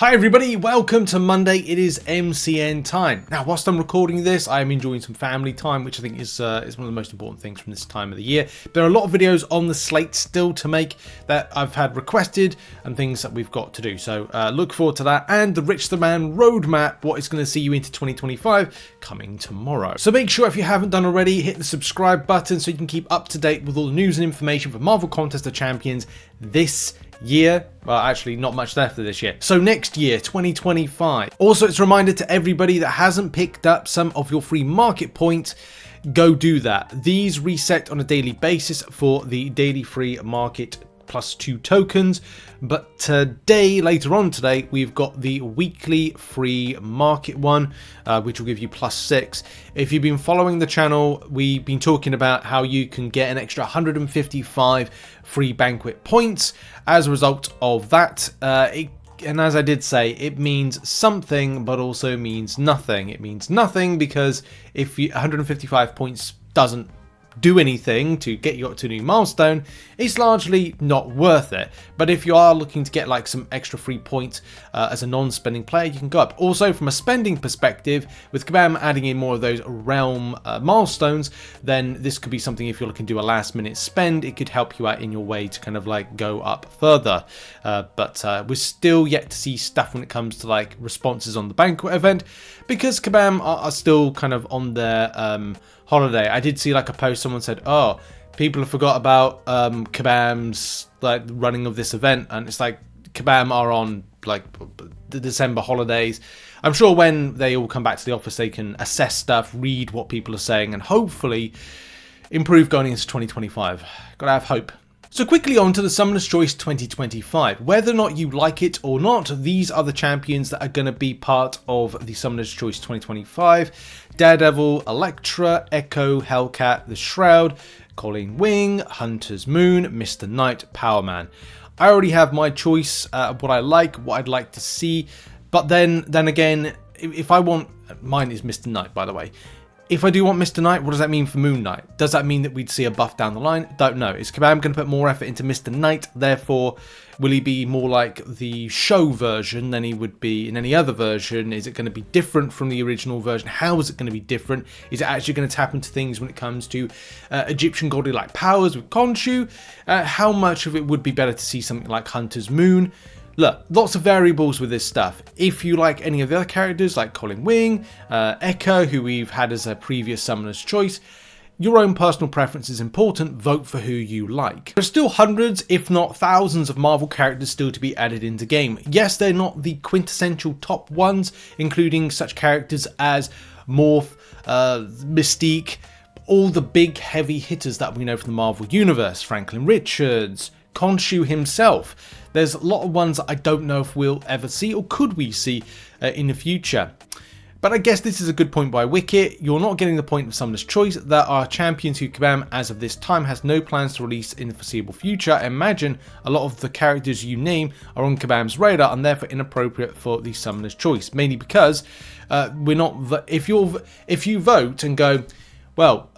Hi everybody, welcome to Monday. It is MCN time. Now, whilst I'm recording this, I am enjoying some family time, which I think is one of the most important things from this time of the year. There are a lot of videos on the slate still to make that I've had requested and things that we've got to do. So look forward to that, and the RichTheMan roadmap, what is going to see you into 2025, coming tomorrow. So make sure, if you haven't done already, hit the subscribe button so you can keep up to date with all the news and information for Marvel Contest of Champions this year. Well, actually not much left of this year. So next year, 2025. Also, it's a reminder to everybody that hasn't picked up some of your free market points, go do that. These reset on a daily basis for the daily free market +2 tokens, but today, later on today, we've got the weekly free market one, which will give you +6. If you've been following the channel, we've been talking about how you can get an extra 155 free Banquet points as a result of that. And as I did say, it means something, but also means nothing. It means nothing because if 155 points doesn't do anything to get you up to a new milestone, it's largely not worth it. But if you are looking to get like some extra free points as a non-spending player, you can go up. Also, from a spending perspective, with Kabam adding in more of those realm milestones, then this could be something, if you're looking to do a last minute spend, it could help you out in your way to kind of like go up further. But we're still yet to see stuff when it comes to like responses on the Banquet event, because Kabam are still kind of on their holiday. I did see like a post, someone said, oh, people have forgot about Kabam's like running of this event, and it's like Kabam are on like the December holidays. I'm sure when they all come back to the office they can assess stuff, read what people are saying, and hopefully improve going into 2025. Gotta have hope. So quickly on to the Summoner's Choice 2025. Whether or not you like it or not, these are the champions that are going to be part of the Summoner's Choice 2025. Daredevil, Elektra, Echo, Hellcat, The Shroud, Colleen Wing, Hunter's Moon, Mr. Knight, Powerman. I already have my choice of what I like, what I'd like to see, but then again, if I want, mine is Mr. Knight, by the way. If I do want Mr. Knight, what does that mean for Moon Knight? Does that mean that we'd see a buff down the line? Don't know. Is Kabam going to put more effort into Mr. Knight? Therefore, will he be more like the show version than he would be in any other version? Is it going to be different from the original version? How is it going to be different? Is it actually going to tap into things when it comes to Egyptian godly-like powers with Khonshu? How much of it would be better to see something like Hunter's Moon? Look, lots of variables with this stuff. If you like any of the other characters like Colleen Wing, Echo, who we've had as a previous Summoner's Choice, your own personal preference is important. Vote for who you like. There's still hundreds, if not thousands, of Marvel characters still to be added into game. Yes, they're not the quintessential top ones, including such characters as Morph, Mystique, all the big heavy hitters that we know from the Marvel Universe, Franklin Richards, Khonshu himself. There's a lot of ones that I don't know if we'll ever see, or could we see in the future. But I guess this is a good point by Wicket. You're not getting the point of Summoner's Choice. There are champions who Kabam, as of this time, has no plans to release in the foreseeable future. Imagine a lot of the characters you name are on Kabam's radar and therefore inappropriate for the Summoner's Choice. Mainly because we're not. If you vote and go, well,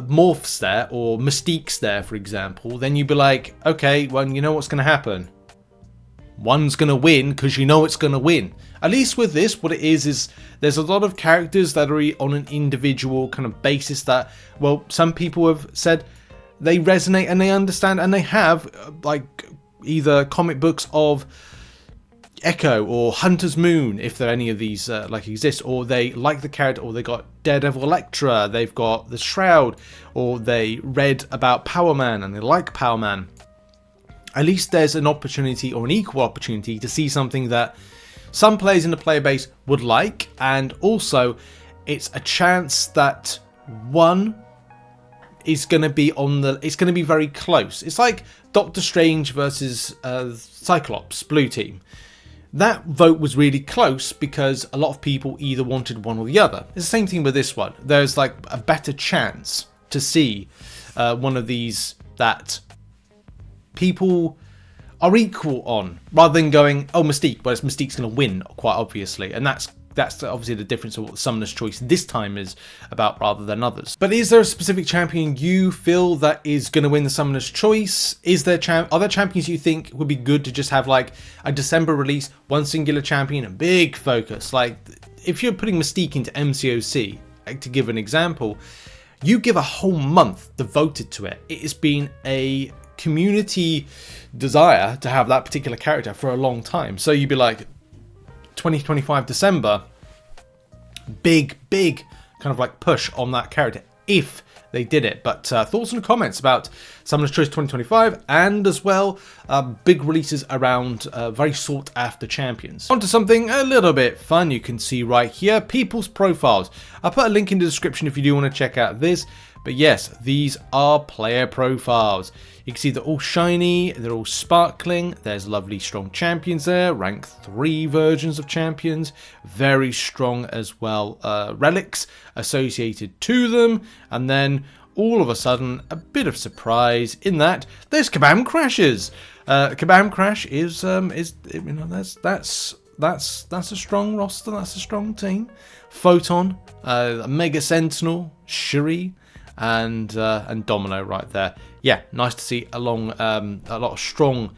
Morph's there or Mystique's there, for example, then you'd be like, okay, well, you know what's going to happen. One's going to win because you know it's going to win. At least with this, what it is there's a lot of characters that are on an individual kind of basis that, well, some people have said they resonate and they understand, and they have like either comic books of Echo or Hunter's Moon, if there are any of these like exist, or they like the character, or they got Daredevil, Elektra, they've got the Shroud, or they read about Powerman and they like Powerman. At least there's an opportunity, or an equal opportunity, to see something that some players in the player base would like, and also it's a chance that one is going to be it's going to be very close. It's like Doctor Strange versus Cyclops Blue Team. That vote was really close because a lot of people either wanted one or the other. It's the same thing with this one. There's like a better chance to see one of these that people are equal on, rather than going, oh, Mystique, whereas Mystique's going to win, quite obviously. And that's that's obviously the difference of what the Summoner's Choice this time is about rather than others. But is there a specific champion you feel that is going to win the Summoner's Choice? Are there champions you think would be good to just have like a December release, one singular champion, a big focus? Like if you're putting Mystique into MCOC, to give an example, you give a whole month devoted to it. It has been a community desire to have that particular character for a long time. So you'd be like, 2025 December, big kind of like push on that character if they did it. But thoughts and comments about Summoner's Choice 2025, and as well big releases around very sought after champions. On to something a little bit fun you can see right here, people's profiles. I'll put a link in the description if you do want to check out this. But yes, these are player profiles. You can see they're all shiny, they're all sparkling. There's lovely strong champions there, rank 3 versions of champions, very strong as well relics associated to them. And then all of a sudden, a bit of surprise in that there's Kabam Crashes. Kabam Crash is you know, that's a strong roster, that's a strong team. Photon, Mega Sentinel, Shuri, and Domino right there. Yeah, nice to see a lot of strong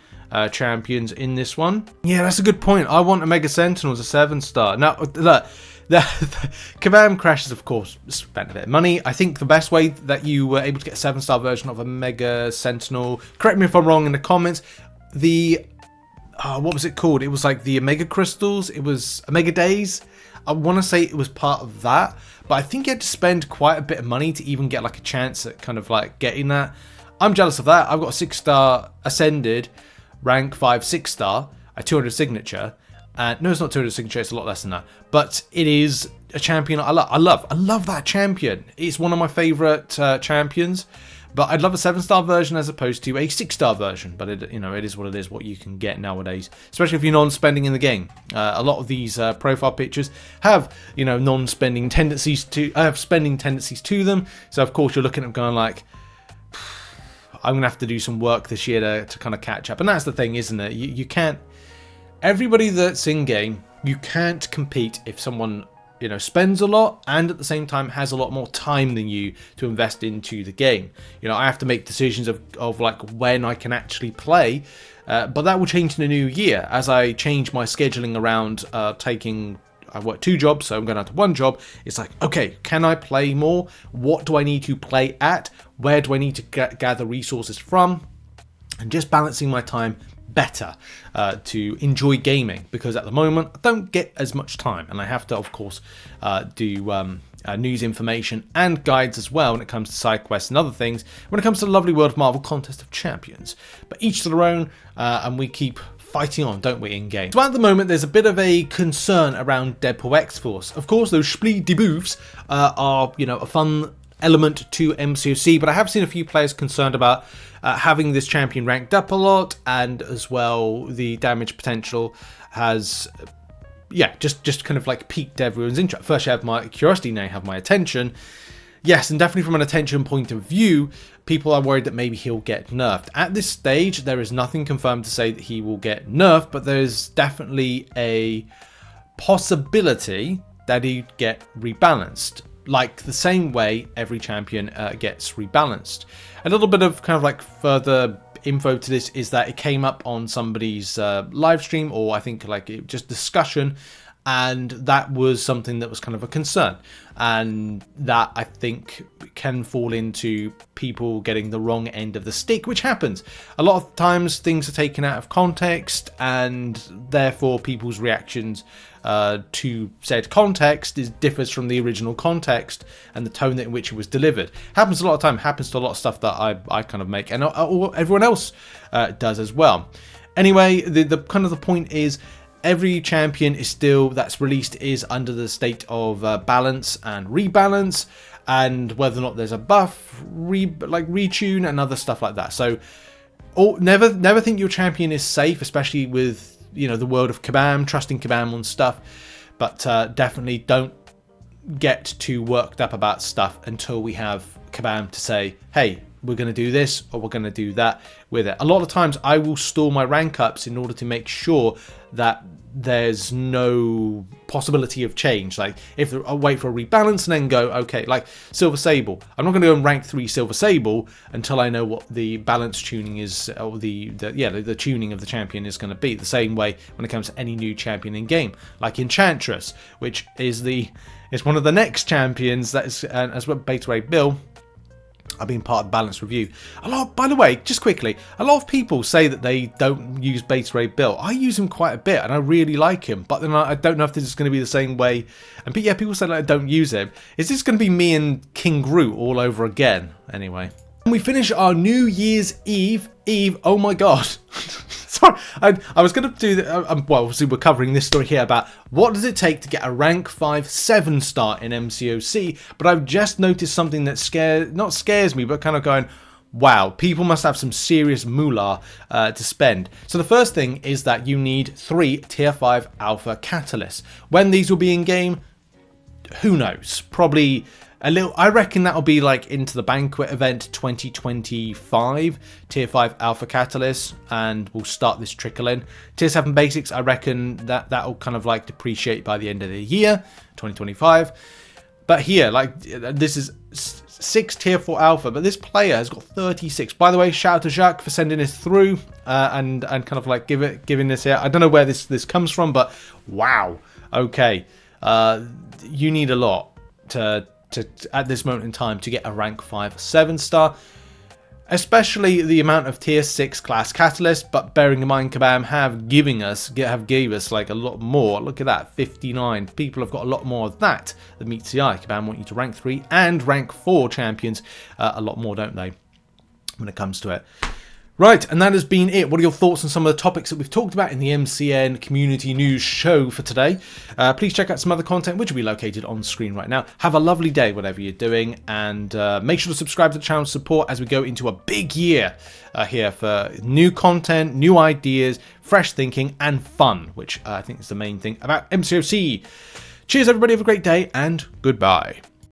champions in this one. Yeah, that's a good point. I want a Mega Sentinel as a 7-star. Now, look, the Kabam Crashes, of course, spent a bit of money. I think the best way that you were able to get a 7-star version of a Mega Sentinel, correct me if I'm wrong in the comments, what was it called? It was like the Omega Crystals, it was Omega Days. I want to say it was part of that, but I think you had to spend quite a bit of money to even get like a chance at kind of like getting that. I'm jealous of that. I've got a 6-star Ascended, rank 5 6-star, a 200 signature. No, it's not 200 signature, it's a lot less than that. But it is a champion I love that champion. It's one of my favourite champions. But I'd love a 7-star version as opposed to a 6-star version. But it is what it is, what you can get nowadays, especially if you're non-spending in the game. A lot of these profile pictures have, non-spending tendencies to spending tendencies to them. So of course you're looking at them going like, I'm gonna have to do some work this year to kind of catch up. And that's the thing, isn't it? You can't. Everybody that's in game, you can't compete if someone spends a lot and at the same time has a lot more time than you to invest into the game. I have to make decisions of like when I can actually play, but that will change in the new year as I change my scheduling around I work 2 jobs, so I'm going down to 1 job. It's like, okay, can I play more? What do I need to play at? Where do I need to gather resources from? And just balancing my time better to enjoy gaming, because at the moment I don't get as much time, and I have to of course do news information and guides as well when it comes to side quests and other things, when it comes to the lovely world of Marvel Contest of Champions. But each to their own, and we keep fighting on, don't we, in game. So at the moment there's a bit of a concern around Deadpool Xforce. Of course those split debuffs are a fun element to MCOC, but I have seen a few players concerned about having this champion ranked up a lot, and as well the damage potential has just kind of like piqued everyone's interest. First you have my curiosity, now you have my attention. Yes, and definitely from an attention point of view, people are worried that maybe he'll get nerfed. At this stage, there is nothing confirmed to say that he will get nerfed, but there's definitely a possibility that he'd get rebalanced, like the same way every champion gets rebalanced. A little bit of kind of like further info to this is that it came up on somebody's live stream, or I think like just discussion, and that was something that was kind of a concern, and that I think can fall into people getting the wrong end of the stick, which happens a lot of times. Things are taken out of context, and therefore people's reactions to said context differs from the original context and the tone in which it was delivered. Happens a lot of time, happens to a lot of stuff that I kind of make, and everyone else does as well. Anyway, the kind of the point is, every champion is still that's released is under the state of balance and rebalance, and whether or not there's a buff, retune, and other stuff like that. So, never think your champion is safe, especially with the world of Kabam, trusting Kabam on stuff. But definitely don't get too worked up about stuff until we have Kabam to say, hey, we're going to do this or we're going to do that with it. A lot of times I will store my rank ups in order to make sure that there's no possibility of change. Like if I wait for a rebalance and then go, okay, like Silver Sable, I'm not going to go and rank 3 Silver Sable until I know what the balance tuning is, or the tuning of the champion is going to be. The same way when it comes to any new champion in game, like Enchantress, which is one of the next champions that is, as well, Beta Ray Bill. I've been part of the balance review. By the way, just quickly, a lot of people say that they don't use Beta Ray Bill. I use him quite a bit and I really like him, but then I don't know if this is going to be the same way. And yeah, people say that I don't use him. Is this going to be me and King Groot all over again? Anyway. And we finish our New Year's Eve. Oh my god. Sorry, I was going to do the, well, obviously we're covering this story here about what does it take to get a rank 5 7-star in MCOC, but I've just noticed something that not scares me, but kind of going, wow, people must have some serious moolah to spend. So the first thing is that you need 3 tier 5 alpha catalysts. When these will be in game, who knows? Probably a little, I reckon that'll be like into the Banquet event 2025, tier 5 alpha catalyst, and we'll start this trickle in. Tier 7 basics, I reckon that'll kind of like depreciate by the end of the year, 2025. But here, like, this is 6 tier 4 alpha, but this player has got 36. By the way, shout out to Jacques for sending this through and kind of like giving this here. I don't know where this comes from, but wow. Okay, you need a lot to at this moment in time to get a rank 5 7-star, especially the amount of tier 6 class catalysts. But bearing in mind, Kabam gave us like a lot more. Look at that, 59 people have got a lot more of that than meets the eye. Kabam want you to rank 3 and rank 4 champions a lot more, don't they, when it comes to it? Right, and that has been it. What are your thoughts on some of the topics that we've talked about in the MCN Community News Show for today? Please check out some other content, which will be located on screen right now. Have a lovely day, whatever you're doing, and make sure to subscribe to the channel support as we go into a big year here for new content, new ideas, fresh thinking, and fun, which I think is the main thing about MCOC. Cheers, everybody. Have a great day, and goodbye.